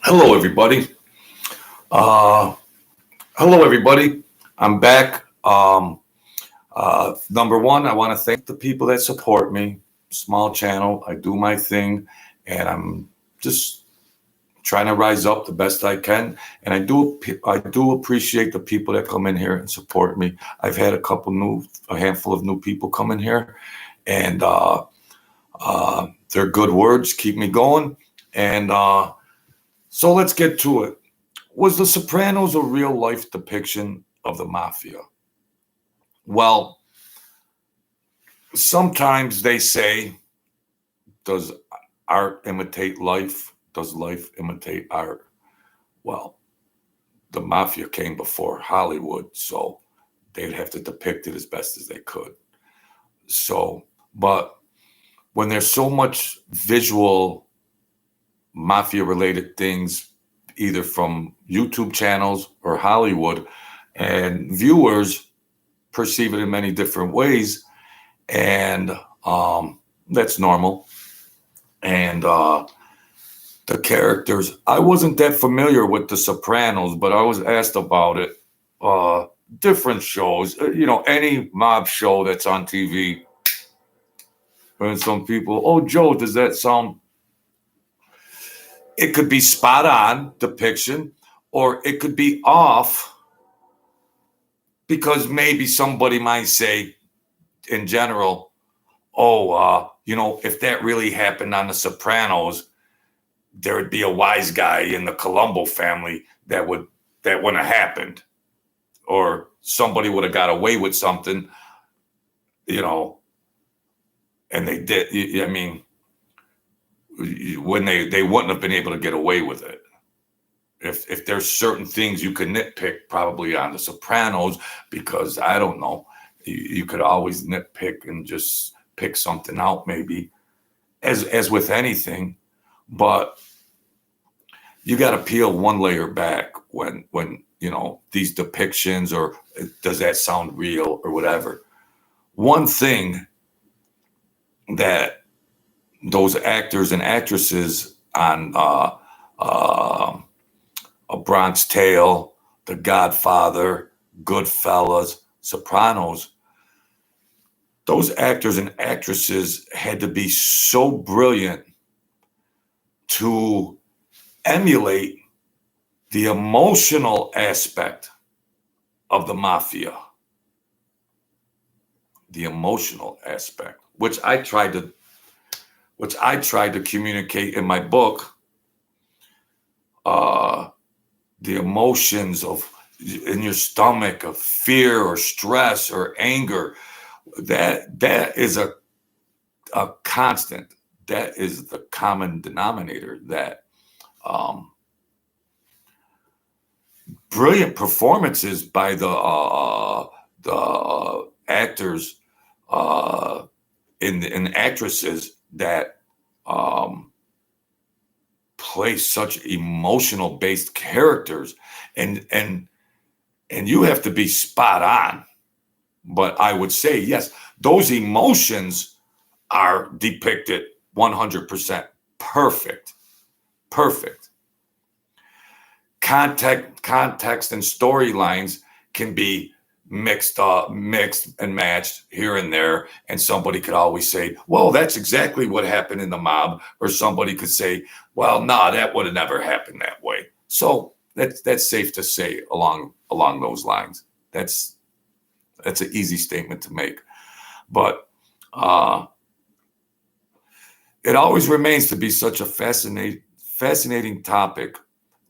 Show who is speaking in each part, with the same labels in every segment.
Speaker 1: Hello, everybody. Uh, hello, everybody. I'm back. Number one, I want to thank the people that support me. Small channel. I do my thing, and I'm just trying to rise up the best I can. And I do appreciate the people that come in here and support me. I've had a handful of new people come in here, and their good words keep me going. And so let's get to it. Was The Sopranos a real life depiction of the mafia? Well, sometimes they say, does art imitate life? Does life imitate art? Well, the mafia came before Hollywood, so they'd have to depict it as best as they could. So, but when there's so much visual mafia related things, either from YouTube channels or Hollywood, and viewers perceive it in many different ways, and that's normal. And the characters, I wasn't that familiar with The Sopranos, but I was asked about it. Different shows, any mob show that's on TV. And some people, oh, Joe, does that sound? It could be spot on depiction, or it could be off because maybe somebody might say, in general, oh, if that really happened on The Sopranos, there would be a wise guy in the Colombo family that wouldn't have happened, or somebody would have got away with something, and they did. I mean, when they wouldn't have been able to get away with it. If there's certain things you could nitpick probably on The Sopranos, because I don't know, you could always nitpick and just pick something out, maybe, as with anything, but you got to peel one layer back when these depictions, or does that sound real or whatever. One thing that those actors and actresses on A Bronx Tale, The Godfather, Goodfellas, Sopranos, those actors and actresses had to be so brilliant to emulate the emotional aspect of the mafia. The emotional aspect, which I tried to communicate in my book. The emotions in your stomach of fear or stress or anger, that is a constant. That is the common denominator. That brilliant performances by the actors and actresses that play such emotional based characters, and you have to be spot on. But I would say, yes, those emotions are depicted 100% perfect. Context and storylines can be mixed and matched here and there, and somebody could always say, well, that's exactly what happened in the mob, or somebody could say, well, no, that would have never happened that way. So that's safe to say along those lines. That's an easy statement to make, but it always remains to be such a fascinating topic.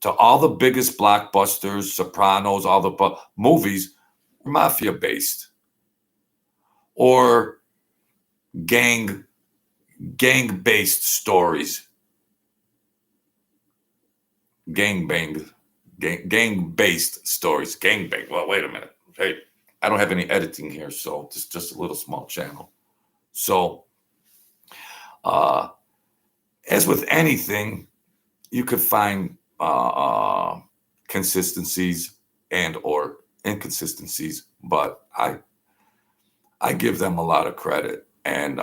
Speaker 1: To all the biggest blockbusters, Sopranos, all the movies were mafia based, or gang based stories, gang based stories, gang bang. Well, wait a minute. Hey, I don't have any editing here, so it's just a little small channel. So, as with anything, you could find consistencies and or inconsistencies, but I give them a lot of credit. And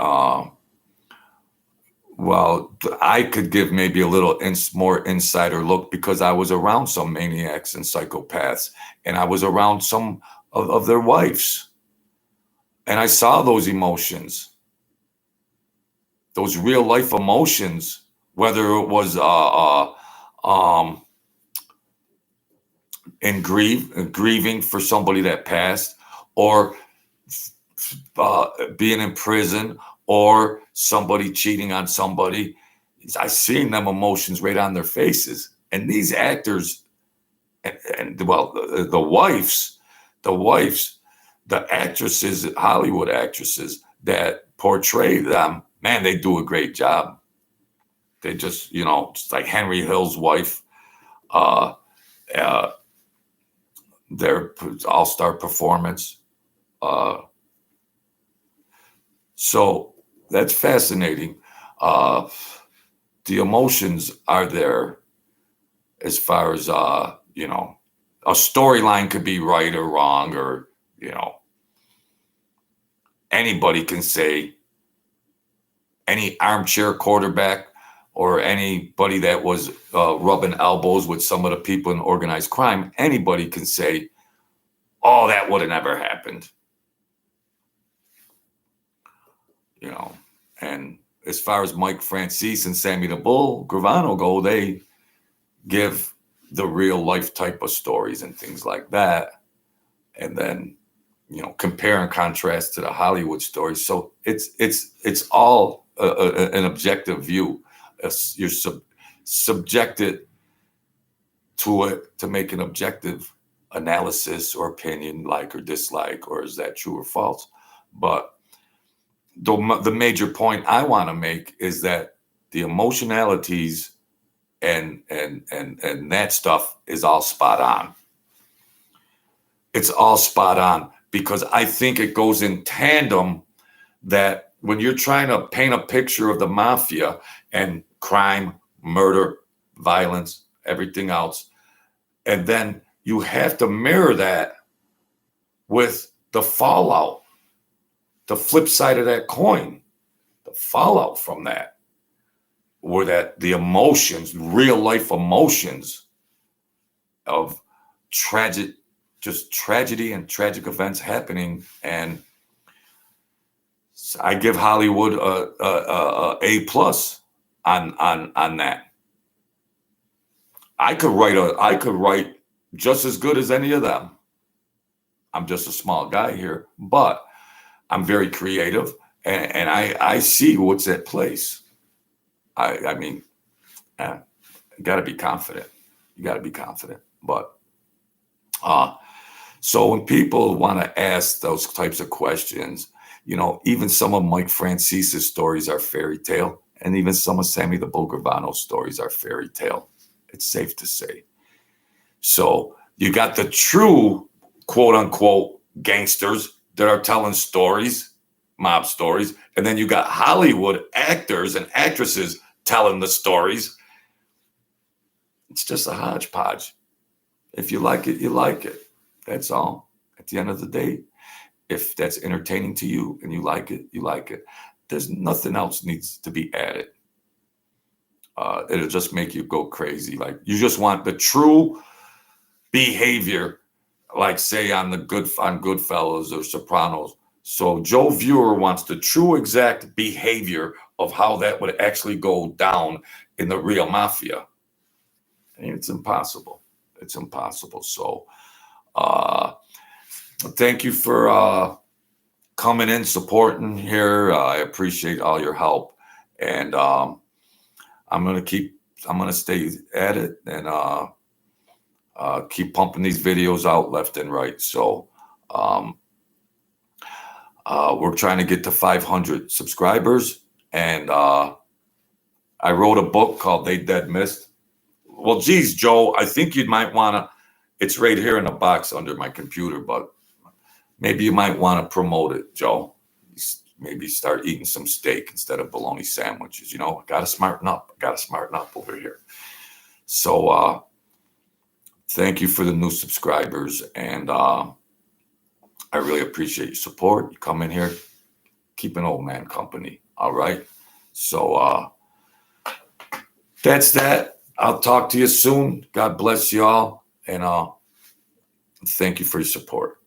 Speaker 1: Well, I could give maybe a little more insider look because I was around some maniacs and psychopaths, and I was around some of their wives, and I saw those emotions, those real life emotions, whether it was um, grieving for somebody that passed, or being in prison, or somebody cheating on somebody. I seen them emotions right on their faces. And these actors, and well, the wives, the actresses, Hollywood actresses that portray them, man, they do a great job. They just, just like Henry Hill's wife, uh, uh, their all-star performance. Uh, so that's fascinating. Uh, the emotions are there as far as a storyline could be right or wrong, or anybody can say, any armchair quarterback or anybody that was rubbing elbows with some of the people in organized crime, anybody can say, oh, that would have never happened. And as far as Mike Francis and Sammy the Bull Gravano go, they give the real life type of stories and things like that. And then, compare and contrast to the Hollywood stories. So it's all an objective view. You're subjected to it to make an objective analysis or opinion, like or dislike, or is that true or false? But the major point I want to make is that the emotionalities and that stuff is all spot on. It's all spot on, because I think it goes in tandem that when you're trying to paint a picture of the mafia and crime, murder, violence, everything else, and then you have to mirror that with the fallout, the flip side of that coin, the fallout from that, where that the emotions, real life emotions of tragedy and tragic events happening. And I give Hollywood a plus on that. I could write just as good as any of them. I'm just a small guy here, but I'm very creative, and I see what's at place. I mean, you got to be confident. You got to be confident. But so when people want to ask those types of questions, even some of Mike Francis's stories are fairy tale, and even some of Sammy the Bull Gravano's stories are fairy tale. It's safe to say. So you got the true quote unquote gangsters that are telling stories, mob stories, and then you got Hollywood actors and actresses telling the stories. It's just a hodgepodge. If you like it, you like it. That's all. At the end of the day, if that's entertaining to you and you like it, you like it. There's nothing else needs to be added. It'll just make you go crazy. Like, you just want the true behavior, like say on Goodfellas or Sopranos. So Joe Viewer wants the true exact behavior of how that would actually go down in the real mafia. And it's impossible. It's impossible. So thank you for coming in, supporting here. I appreciate all your help. And I'm going to stay at it and keep pumping these videos out left and right. So we're trying to get to 500 subscribers. And I wrote a book called They Dead Missed. Well, geez, Joe, I think you might want to, it's right here in a box under my computer, but maybe you might want to promote it, Joe. Maybe start eating some steak instead of bologna sandwiches. I got to smarten up. Over here. So thank you for the new subscribers. And I really appreciate your support. You come in here, keep an old man company. All right. So That's that. I'll talk to you soon. God bless you all. And thank you for your support.